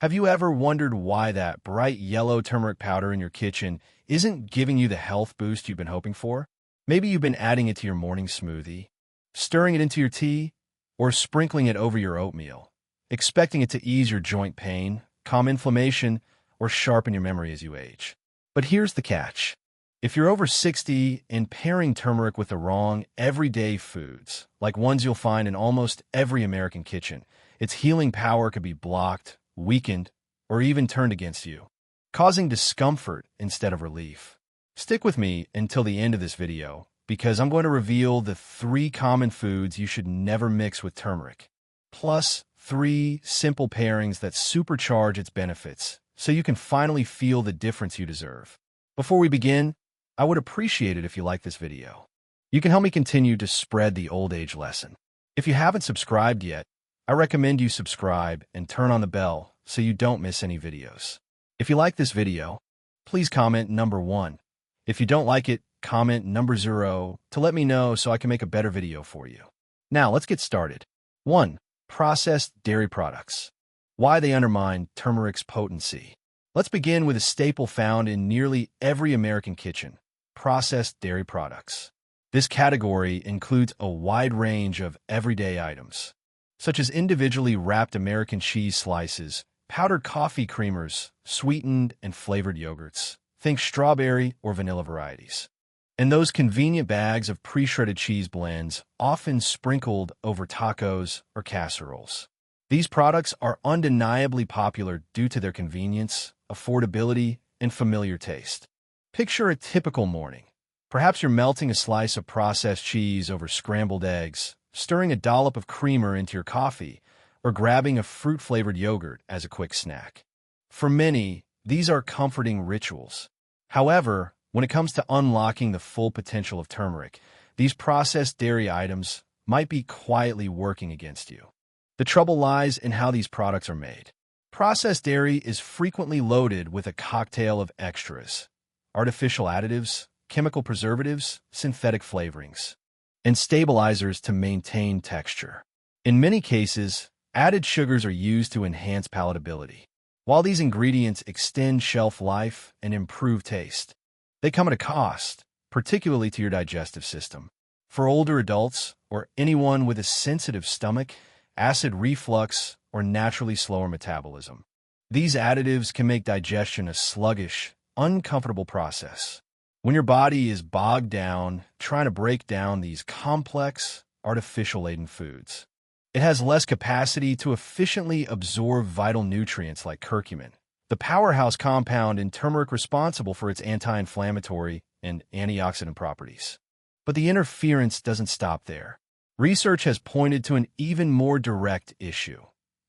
Have you ever wondered why that bright yellow turmeric powder in your kitchen isn't giving you the health boost you've been hoping for? Maybe you've been adding it to your morning smoothie, stirring it into your tea, or sprinkling it over your oatmeal, expecting it to ease your joint pain, calm inflammation, or sharpen your memory as you age. But here's the catch. If you're over 60 and pairing turmeric with the wrong, everyday foods, like ones you'll find in almost every American kitchen, its healing power could be blocked, weakened, or even turned against you, causing discomfort instead of relief. Stick with me until the end of this video, because I'm going to reveal the 3 common foods you should never mix with turmeric, plus 3 simple pairings that supercharge its benefits, so you can finally feel the difference you deserve. Before we begin, I would appreciate it if you like this video. You can help me continue to spread the old age lesson. If you haven't subscribed yet, I recommend you subscribe and turn on the bell so you don't miss any videos. If you like this video, please comment number 1. If you don't like it, comment number 0 to let me know so I can make a better video for you. Now, let's get started. 1. Processed dairy products. Why they undermine turmeric's potency. Let's begin with a staple found in nearly every American kitchen: processed dairy products. This category includes a wide range of everyday items, such as individually wrapped American cheese slices, powdered coffee creamers, sweetened and flavored yogurts, think strawberry or vanilla varieties, and those convenient bags of pre-shredded cheese blends often sprinkled over tacos or casseroles. These products are undeniably popular due to their convenience, affordability, and familiar taste. Picture a typical morning. Perhaps you're melting a slice of processed cheese over scrambled eggs, stirring a dollop of creamer into your coffee, or grabbing a fruit-flavored yogurt as a quick snack. For many, these are comforting rituals. However, when it comes to unlocking the full potential of turmeric, these processed dairy items might be quietly working against you. The trouble lies in how these products are made. Processed dairy is frequently loaded with a cocktail of extras: artificial additives, chemical preservatives, synthetic flavorings, and stabilizers to maintain texture. In many cases, added sugars are used to enhance palatability. While these ingredients extend shelf life and improve taste, they come at a cost, particularly to your digestive system. For older adults or anyone with a sensitive stomach, acid reflux, or naturally slower metabolism, these additives can make digestion a sluggish, uncomfortable process. When your body is bogged down trying to break down these complex, artificial-laden foods, it has less capacity to efficiently absorb vital nutrients like curcumin, the powerhouse compound in turmeric responsible for its anti-inflammatory and antioxidant properties. But the interference doesn't stop there. Research has pointed to an even more direct issue.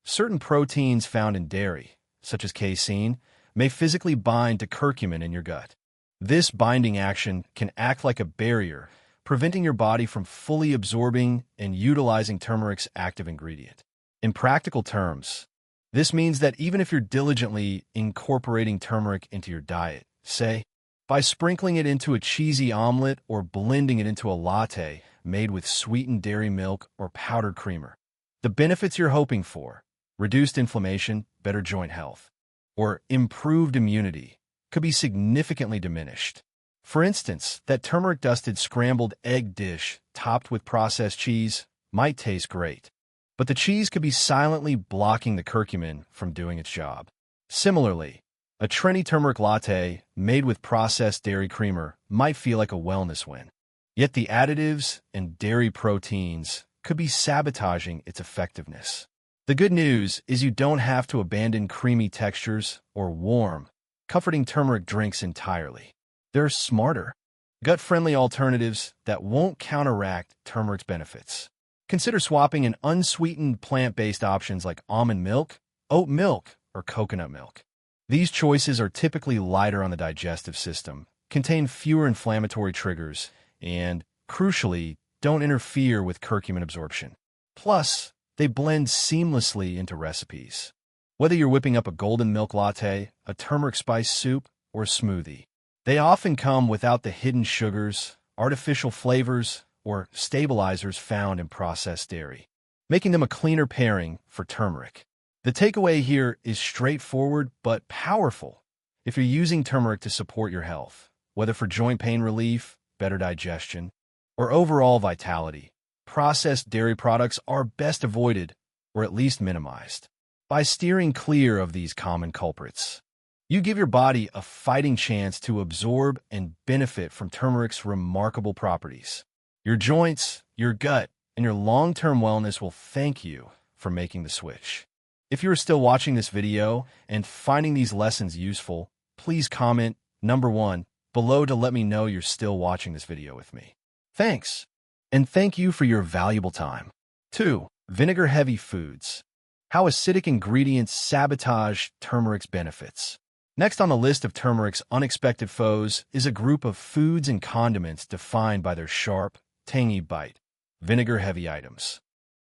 Certain proteins found in dairy, such as casein, may physically bind to curcumin in your gut. This binding action can act like a barrier, preventing your body from fully absorbing and utilizing turmeric's active ingredient. In practical terms, this means that even if you're diligently incorporating turmeric into your diet, say, by sprinkling it into a cheesy omelet or blending it into a latte made with sweetened dairy milk or powdered creamer, the benefits you're hoping for, reduced inflammation, better joint health, or improved immunity, could be significantly diminished. For instance, that turmeric-dusted scrambled egg dish topped with processed cheese might taste great, but the cheese could be silently blocking the curcumin from doing its job. Similarly, a trendy turmeric latte made with processed dairy creamer might feel like a wellness win, yet the additives and dairy proteins could be sabotaging its effectiveness. The good news is you don't have to abandon creamy textures or warm, comforting turmeric drinks entirely. There are smarter, gut-friendly alternatives that won't counteract turmeric's benefits. Consider swapping in unsweetened plant-based options like almond milk, oat milk, or coconut milk. These choices are typically lighter on the digestive system, contain fewer inflammatory triggers, and, crucially, don't interfere with curcumin absorption. Plus, they blend seamlessly into recipes. Whether you're whipping up a golden milk latte, a turmeric spice soup, or a smoothie, they often come without the hidden sugars, artificial flavors, or stabilizers found in processed dairy, making them a cleaner pairing for turmeric. The takeaway here is straightforward but powerful. If you're using turmeric to support your health, whether for joint pain relief, better digestion, or overall vitality, processed dairy products are best avoided or at least minimized. By steering clear of these common culprits, you give your body a fighting chance to absorb and benefit from turmeric's remarkable properties. Your joints, your gut, and your long-term wellness will thank you for making the switch. If you're still watching this video and finding these lessons useful, please comment number 1 below to let me know you're still watching this video with me. Thanks. And thank you for your valuable time. 2. Vinegar-heavy foods. How acidic ingredients sabotage turmeric's benefits. Next on the list of turmeric's unexpected foes is a group of foods and condiments defined by their sharp, tangy bite. Vinegar-heavy items.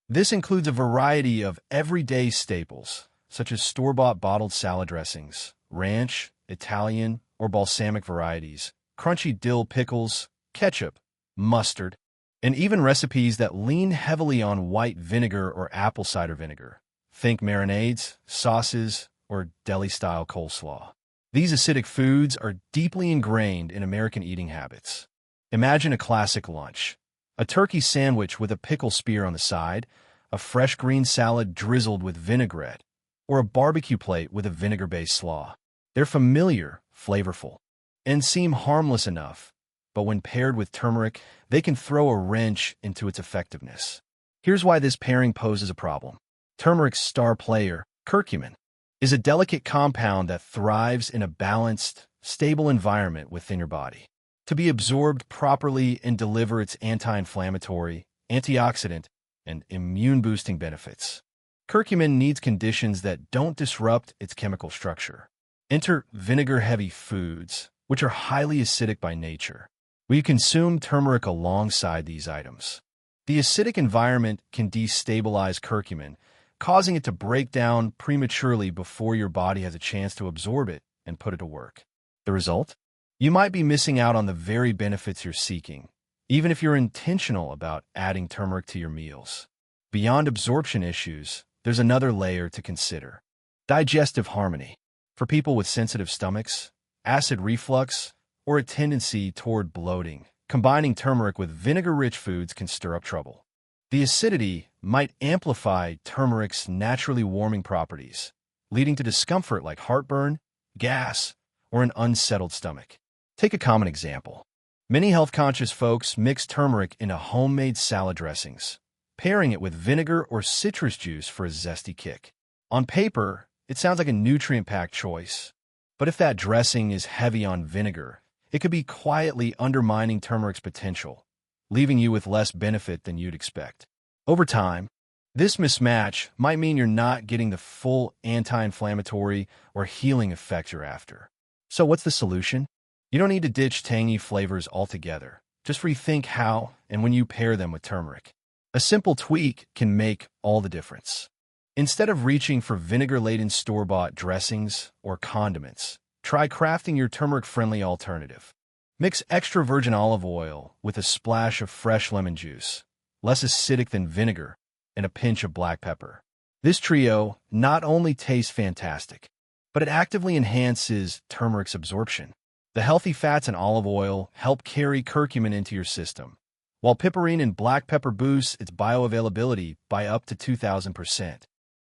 This includes a variety of everyday staples, such as store-bought bottled salad dressings, ranch, Italian, or balsamic varieties, crunchy dill pickles, ketchup, mustard, and even recipes that lean heavily on white vinegar or apple cider vinegar. Think marinades, sauces, or deli-style coleslaw. These acidic foods are deeply ingrained in American eating habits. Imagine a classic lunch. A turkey sandwich with a pickle spear on the side, a fresh green salad drizzled with vinaigrette, or a barbecue plate with a vinegar-based slaw. They're familiar, flavorful, and seem harmless enough, but when paired with turmeric, they can throw a wrench into its effectiveness. Here's why this pairing poses a problem. Turmeric's star player, curcumin, is a delicate compound that thrives in a balanced, stable environment within your body. To be absorbed properly and deliver its anti-inflammatory, antioxidant, and immune-boosting benefits, curcumin needs conditions that don't disrupt its chemical structure. Enter vinegar-heavy foods, which are highly acidic by nature. We consume turmeric alongside these items. The acidic environment can destabilize curcumin, causing it to break down prematurely before your body has a chance to absorb it and put it to work. The result? You might be missing out on the very benefits you're seeking, even if you're intentional about adding turmeric to your meals. Beyond absorption issues, there's another layer to consider. Digestive harmony. For people with sensitive stomachs, acid reflux, or a tendency toward bloating, combining turmeric with vinegar-rich foods can stir up trouble. The acidity might amplify turmeric's naturally warming properties, leading to discomfort like heartburn, gas, or an unsettled stomach. Take a common example. Many health-conscious folks mix turmeric into homemade salad dressings, pairing it with vinegar or citrus juice for a zesty kick. On paper, it sounds like a nutrient-packed choice, but if that dressing is heavy on vinegar, it could be quietly undermining turmeric's potential, leaving you with less benefit than you'd expect. Over time, this mismatch might mean you're not getting the full anti-inflammatory or healing effect you're after. So what's the solution? You don't need to ditch tangy flavors altogether. Just rethink how and when you pair them with turmeric. A simple tweak can make all the difference. Instead of reaching for vinegar-laden store-bought dressings or condiments, try crafting your turmeric-friendly alternative. Mix extra virgin olive oil with a splash of fresh lemon juice, less acidic than vinegar, and a pinch of black pepper. This trio not only tastes fantastic, but it actively enhances turmeric's absorption. The healthy fats in olive oil help carry curcumin into your system, while piperine and black pepper boosts its bioavailability by up to 2,000%.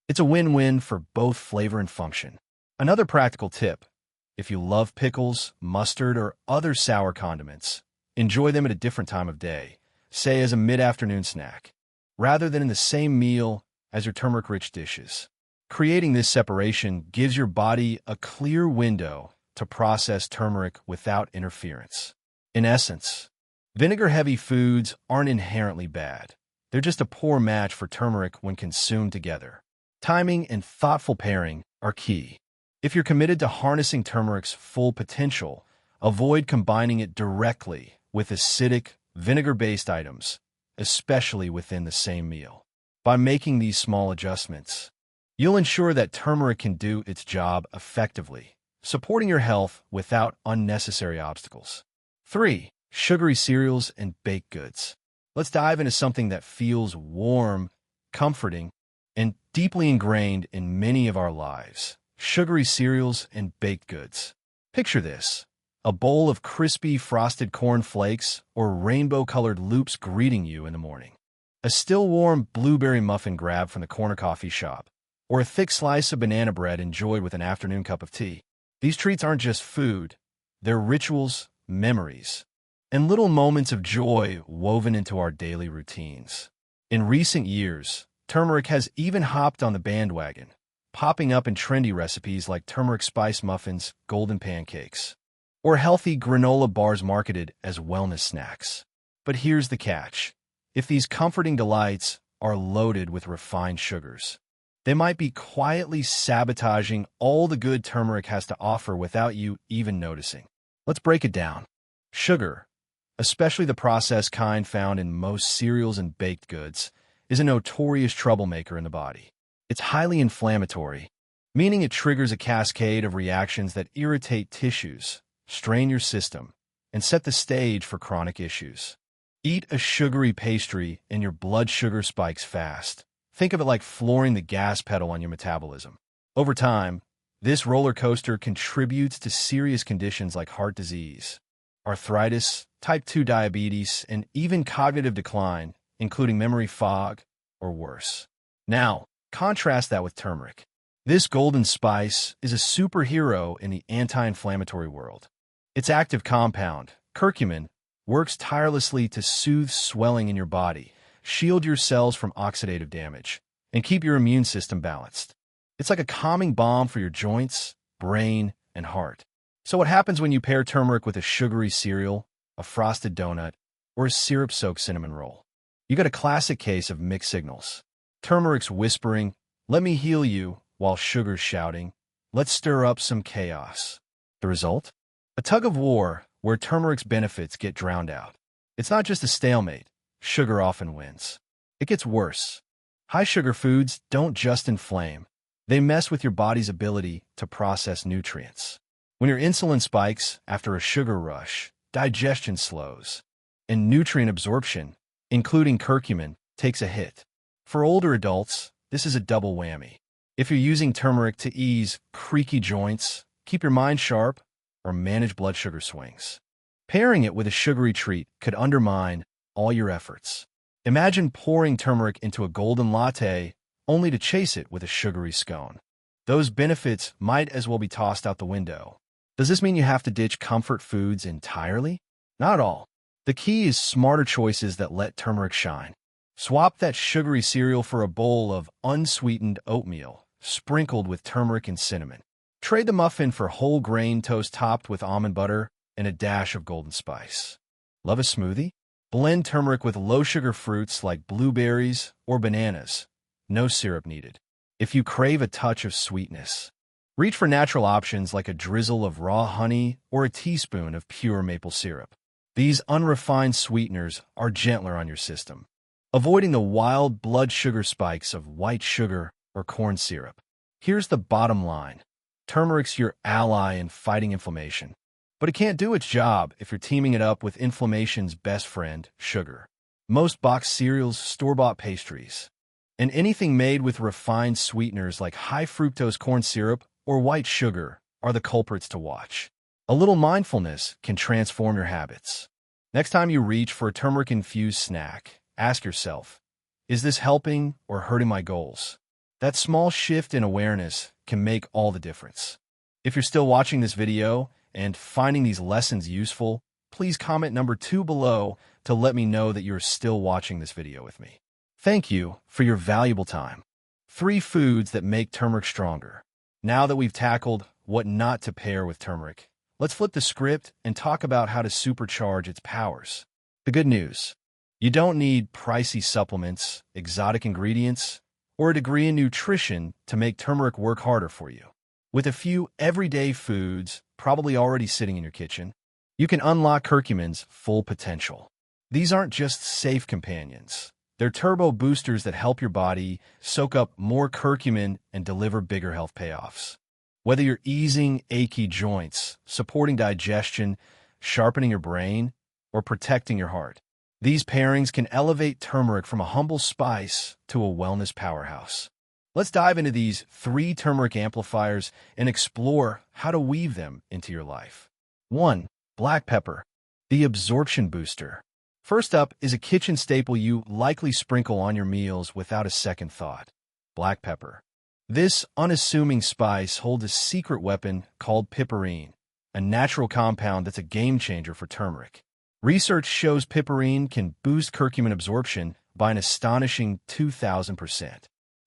It's a win-win for both flavor and function. Another practical tip: if you love pickles, mustard, or other sour condiments, enjoy them at a different time of day, say as a mid-afternoon snack, rather than in the same meal as your turmeric-rich dishes. Creating this separation gives your body a clear window to process turmeric without interference. In essence, vinegar-heavy foods aren't inherently bad. They're just a poor match for turmeric when consumed together. Timing and thoughtful pairing are key. If you're committed to harnessing turmeric's full potential, avoid combining it directly with acidic, vinegar-based items, especially within the same meal. By making these small adjustments, you'll ensure that turmeric can do its job effectively, supporting your health without unnecessary obstacles. 3. Sugary cereals and baked goods. Let's dive into something that feels warm, comforting, and deeply ingrained in many of our lives: sugary cereals and baked goods. Picture this: a bowl of crispy frosted corn flakes or rainbow-colored loops greeting you in the morning. A still warm blueberry muffin grabbed from the corner coffee shop, or a thick slice of banana bread enjoyed with an afternoon cup of tea. These treats aren't just food, they're rituals, memories, and little moments of joy woven into our daily routines. In recent years, turmeric has even hopped on the bandwagon, popping up in trendy recipes like turmeric spice muffins, golden pancakes, or healthy granola bars marketed as wellness snacks. But here's the catch: if these comforting delights are loaded with refined sugars, they might be quietly sabotaging all the good turmeric has to offer without you even noticing. Let's break it down. Sugar, especially the processed kind found in most cereals and baked goods, is a notorious troublemaker in the body. It's highly inflammatory, meaning it triggers a cascade of reactions that irritate tissues, strain your system, and set the stage for chronic issues. Eat a sugary pastry and your blood sugar spikes fast. Think of it like flooring the gas pedal on your metabolism. Over time, this roller coaster contributes to serious conditions like heart disease, arthritis, type 2 diabetes, and even cognitive decline, including memory fog or worse. Now, contrast that with turmeric. This golden spice is a superhero in the anti-inflammatory world. Its active compound, curcumin, works tirelessly to soothe swelling in your body, shield your cells from oxidative damage, and keep your immune system balanced. It's like a calming balm for your joints, brain, and heart. So what happens when you pair turmeric with a sugary cereal, a frosted donut, or a syrup-soaked cinnamon roll? You got a classic case of mixed signals. Turmeric's whispering, "Let me heal you," while sugar's shouting, "Let's stir up some chaos." The result? A tug-of-war where turmeric's benefits get drowned out. It's not just a stalemate. Sugar often wins. It gets worse. High-sugar foods don't just inflame. They mess with your body's ability to process nutrients. When your insulin spikes after a sugar rush, digestion slows, and nutrient absorption, including curcumin, takes a hit. For older adults, this is a double whammy. If you're using turmeric to ease creaky joints, keep your mind sharp, or manage blood sugar swings, pairing it with a sugary treat could undermine all your efforts. Imagine pouring turmeric into a golden latte only to chase it with a sugary scone. Those benefits might as well be tossed out the window. Does this mean you have to ditch comfort foods entirely? Not at all. The key is smarter choices that let turmeric shine. Swap that sugary cereal for a bowl of unsweetened oatmeal, sprinkled with turmeric and cinnamon. Trade the muffin for whole grain toast topped with almond butter and a dash of golden spice. Love a smoothie? Blend turmeric with low-sugar fruits like blueberries or bananas. No syrup needed. If you crave a touch of sweetness, reach for natural options like a drizzle of raw honey or a teaspoon of pure maple syrup. These unrefined sweeteners are gentler on your system, avoiding the wild blood sugar spikes of white sugar or corn syrup. Here's the bottom line. Turmeric's your ally in fighting inflammation, but it can't do its job if you're teaming it up with inflammation's best friend, sugar. Most boxed cereals, store-bought pastries, and anything made with refined sweeteners like high-fructose corn syrup or white sugar are the culprits to watch. A little mindfulness can transform your habits. Next time you reach for a turmeric-infused snack, ask yourself, is this helping or hurting my goals? That small shift in awareness can make all the difference. If you're still watching this video and finding these lessons useful, please comment number 2 below to let me know that you're still watching this video with me. Thank you for your valuable time. 3 foods that make turmeric stronger. Now that we've tackled what not to pair with turmeric, let's flip the script and talk about how to supercharge its powers. The good news: you don't need pricey supplements, exotic ingredients, or a degree in nutrition to make turmeric work harder for you. With a few everyday foods probably already sitting in your kitchen, you can unlock curcumin's full potential. These aren't just safe companions. They're turbo boosters that help your body soak up more curcumin and deliver bigger health payoffs. Whether you're easing achy joints, supporting digestion, sharpening your brain, or protecting your heart, these pairings can elevate turmeric from a humble spice to a wellness powerhouse. Let's dive into these 3 turmeric amplifiers and explore how to weave them into your life. 1. Black pepper, the absorption booster. First up is a kitchen staple you likely sprinkle on your meals without a second thought. Black pepper. This unassuming spice holds a secret weapon called piperine, a natural compound that's a game changer for turmeric. Research shows piperine can boost curcumin absorption by an astonishing 2,000%.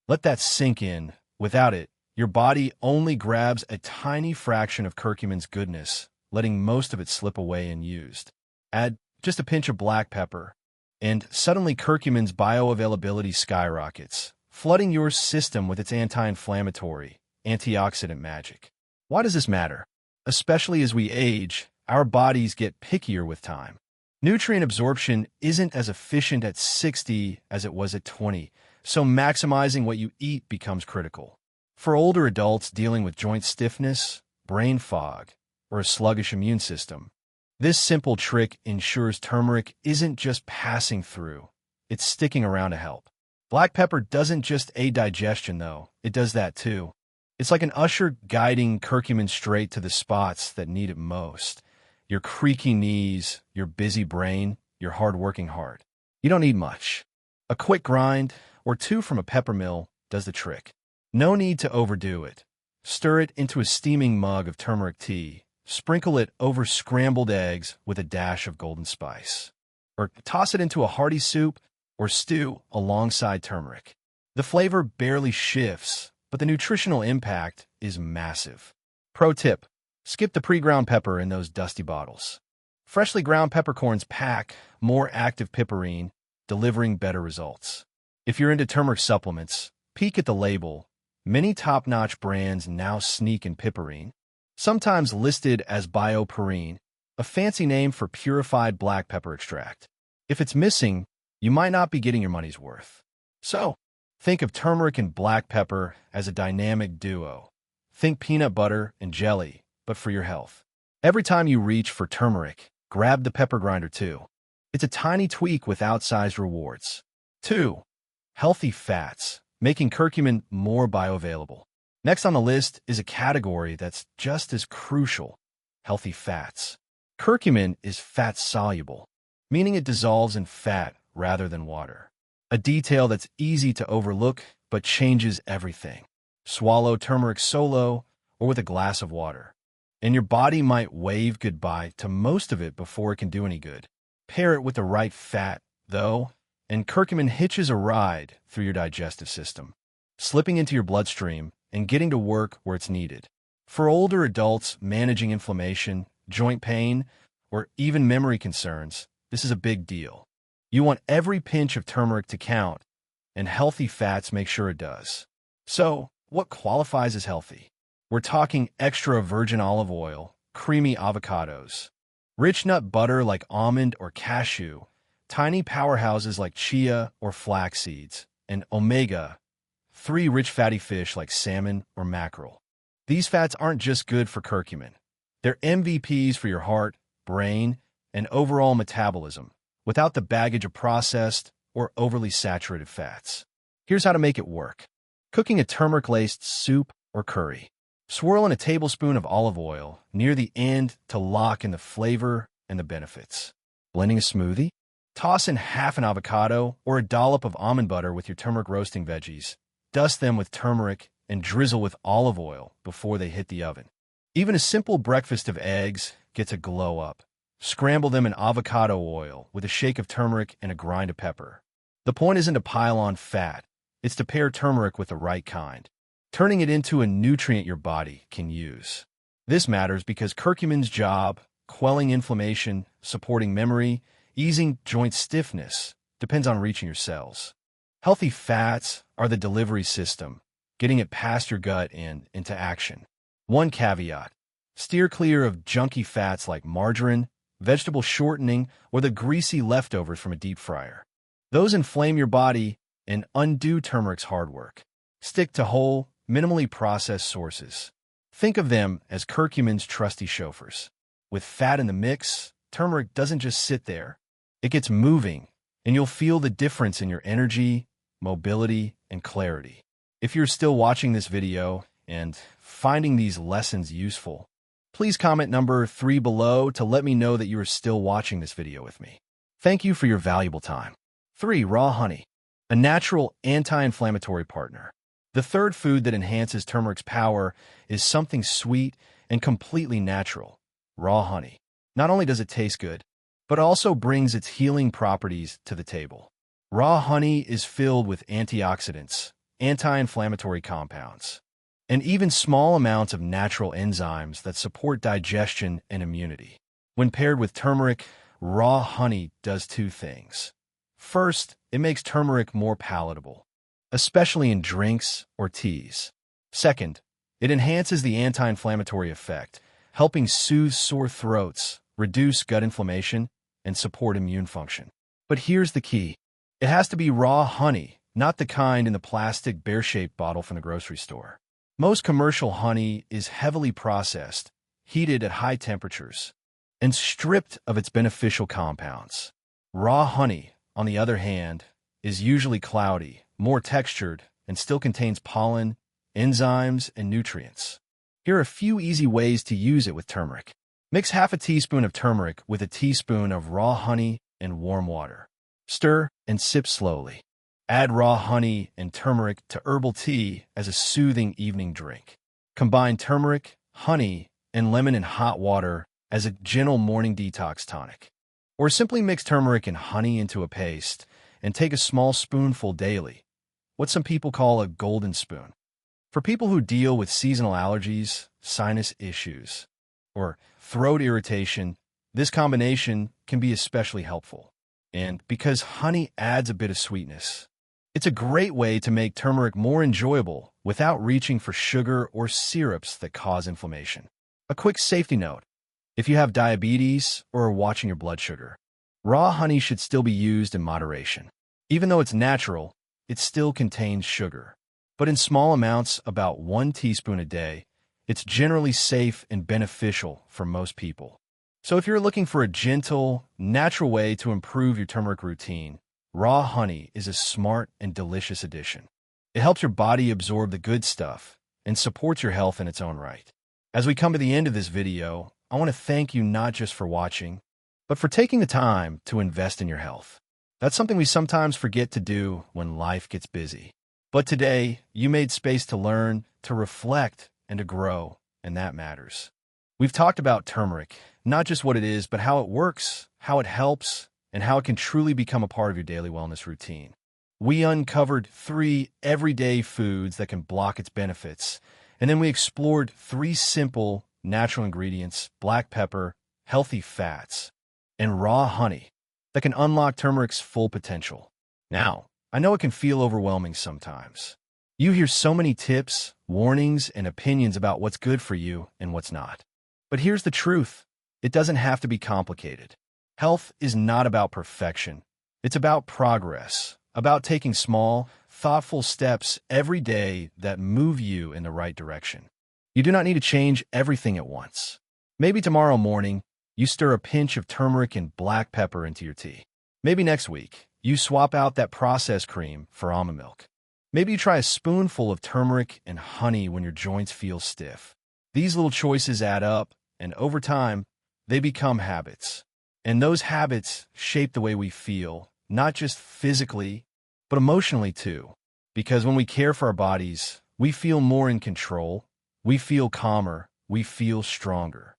Let that sink in. Without it, your body only grabs a tiny fraction of curcumin's goodness, letting most of it slip away unused. Add just a pinch of black pepper, and suddenly curcumin's bioavailability skyrockets, flooding your system with its anti-inflammatory, antioxidant magic. Why does this matter? Especially as we age, our bodies get pickier with time. Nutrient absorption isn't as efficient at 60 as it was at 20, so maximizing what you eat becomes critical. For older adults dealing with joint stiffness, brain fog, or a sluggish immune system, this simple trick ensures turmeric isn't just passing through, it's sticking around to help. Black pepper doesn't just aid digestion, though. It does that too. It's like an usher guiding curcumin straight to the spots that need it most. Your creaky knees, your busy brain, your hard-working heart. You don't need much. A quick grind or 2 from a pepper mill does the trick. No need to overdo it. Stir it into a steaming mug of turmeric tea. Sprinkle it over scrambled eggs with a dash of golden spice. Or toss it into a hearty soup or stew alongside turmeric. The flavor barely shifts, but the nutritional impact is massive. Pro tip: skip the pre-ground pepper in those dusty bottles. Freshly ground peppercorns pack more active piperine, delivering better results. If you're into turmeric supplements, peek at the label. Many top-notch brands now sneak in piperine, sometimes listed as bioperine, a fancy name for purified black pepper extract. If it's missing, you might not be getting your money's worth. So, think of turmeric and black pepper as a dynamic duo. Think peanut butter and jelly, but for your health. Every time you reach for turmeric, grab the pepper grinder too. It's a tiny tweak with outsized rewards. 2. Healthy fats, making curcumin more bioavailable. Next on the list is a category that's just as crucial: healthy fats. Curcumin is fat-soluble, meaning it dissolves in fat rather than water. A detail that's easy to overlook but changes everything. Swallow turmeric solo or with a glass of water, and your body might wave goodbye to most of it before it can do any good. Pair it with the right fat, though, and curcumin hitches a ride through your digestive system, slipping into your bloodstream and getting to work where it's needed. For older adults managing inflammation, joint pain, or even memory concerns, this is a big deal. You want every pinch of turmeric to count, and healthy fats make sure it does. So, what qualifies as healthy? We're talking extra virgin olive oil, creamy avocados, rich nut butter like almond or cashew, tiny powerhouses like chia or flax seeds, and omega-3 rich fatty fish like salmon or mackerel. These fats aren't just good for curcumin. They're MVPs for your heart, brain, and overall metabolism, without the baggage of processed or overly saturated fats. Here's how to make it work. Cooking a turmeric-laced soup or curry. Swirl in a tablespoon of olive oil near the end to lock in the flavor and the benefits. Blending a smoothie? Toss in half an avocado or a dollop of almond butter with your turmeric roasting veggies. Dust them with turmeric and drizzle with olive oil before they hit the oven. Even a simple breakfast of eggs gets a glow up. Scramble them in avocado oil with a shake of turmeric and a grind of pepper. The point isn't to pile on fat, it's to pair turmeric with the right kind, turning it into a nutrient your body can use. This matters because curcumin's job, quelling inflammation, supporting memory, easing joint stiffness, depends on reaching your cells. Healthy fats are the delivery system, getting it past your gut and into action. One caveat: steer clear of junky fats like margarine, vegetable shortening, or the greasy leftovers from a deep fryer. Those inflame your body and undo turmeric's hard work. Stick to whole, minimally processed sources. Think of them as curcumin's trusty chauffeurs. With fat in the mix, turmeric doesn't just sit there. It gets moving, and you'll feel the difference in your energy, mobility, and clarity. If you're still watching this video and finding these lessons useful, please comment number 3 below to let me know that you are still watching this video with me. Thank you for your valuable time. 3. Raw honey, a natural anti-inflammatory partner. The third food that enhances turmeric's power is something sweet and completely natural, raw honey. Not only does it taste good, but also brings its healing properties to the table. Raw honey is filled with antioxidants, anti-inflammatory compounds, and even small amounts of natural enzymes that support digestion and immunity. When paired with turmeric, raw honey does two things. First, it makes turmeric more palatable, especially in drinks or teas. Second, it enhances the anti-inflammatory effect, helping soothe sore throats, reduce gut inflammation, and support immune function. But here's the key. It has to be raw honey, not the kind in the plastic bear-shaped bottle from the grocery store. Most commercial honey is heavily processed, heated at high temperatures, and stripped of its beneficial compounds. Raw honey, on the other hand, is usually cloudy, more textured, and still contains pollen, enzymes, and nutrients. Here are a few easy ways to use it with turmeric. Mix half a teaspoon of turmeric with a teaspoon of raw honey and warm water. Stir and sip slowly. Add raw honey and turmeric to herbal tea as a soothing evening drink. Combine turmeric, honey, and lemon in hot water as a gentle morning detox tonic. Or simply mix turmeric and honey into a paste and take a small spoonful daily, what some people call a golden spoon. For people who deal with seasonal allergies, sinus issues, or throat irritation, this combination can be especially helpful. And because honey adds a bit of sweetness, it's a great way to make turmeric more enjoyable without reaching for sugar or syrups that cause inflammation. A quick safety note: if you have diabetes or are watching your blood sugar, raw honey should still be used in moderation. Even though it's natural, it still contains sugar. But in small amounts, about 1 teaspoon a day, it's generally safe and beneficial for most people. So if you're looking for a gentle, natural way to improve your turmeric routine, raw honey is a smart and delicious addition. It helps your body absorb the good stuff and supports your health in its own right. As we come to the end of this video, I want to thank you not just for watching, but for taking the time to invest in your health. That's something we sometimes forget to do when life gets busy. But today, you made space to learn, to reflect, and to grow, and that matters. We've talked about turmeric, not just what it is, but how it works, how it helps, and how it can truly become a part of your daily wellness routine. We uncovered 3 everyday foods that can block its benefits, and then we explored 3 simple, natural ingredients: black pepper, healthy fats, and raw honey that can unlock turmeric's full potential. Now, I know it can feel overwhelming sometimes. You hear so many tips, warnings, and opinions about what's good for you and what's not. But here's the truth. It doesn't have to be complicated. Health is not about perfection. It's about progress, about taking small, thoughtful steps every day that move you in the right direction. You do not need to change everything at once. Maybe tomorrow morning, you stir a pinch of turmeric and black pepper into your tea. Maybe next week, you swap out that processed cream for almond milk. Maybe you try a spoonful of turmeric and honey when your joints feel stiff. These little choices add up, and over time, they become habits. And those habits shape the way we feel, not just physically, but emotionally too. Because when we care for our bodies, we feel more in control, we feel calmer, we feel stronger.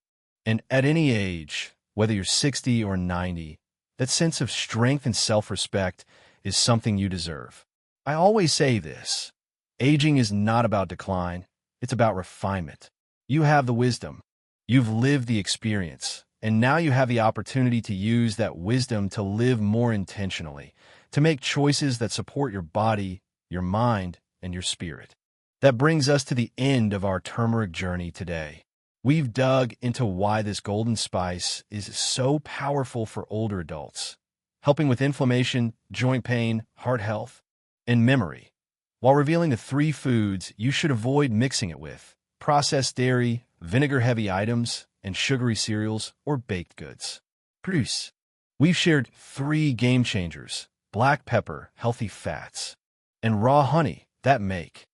And at any age, whether you're 60 or 90, that sense of strength and self-respect is something you deserve. I always say this: aging is not about decline, it's about refinement. You have the wisdom, you've lived the experience, and now you have the opportunity to use that wisdom to live more intentionally, to make choices that support your body, your mind, and your spirit. That brings us to the end of our turmeric journey today. We've dug into why this golden spice is so powerful for older adults, helping with inflammation, joint pain, heart health, and memory, while revealing the 3 foods you should avoid mixing it with: processed dairy, vinegar-heavy items, and sugary cereals or baked goods. Plus, we've shared 3 game changers: black pepper, healthy fats, and raw honey that make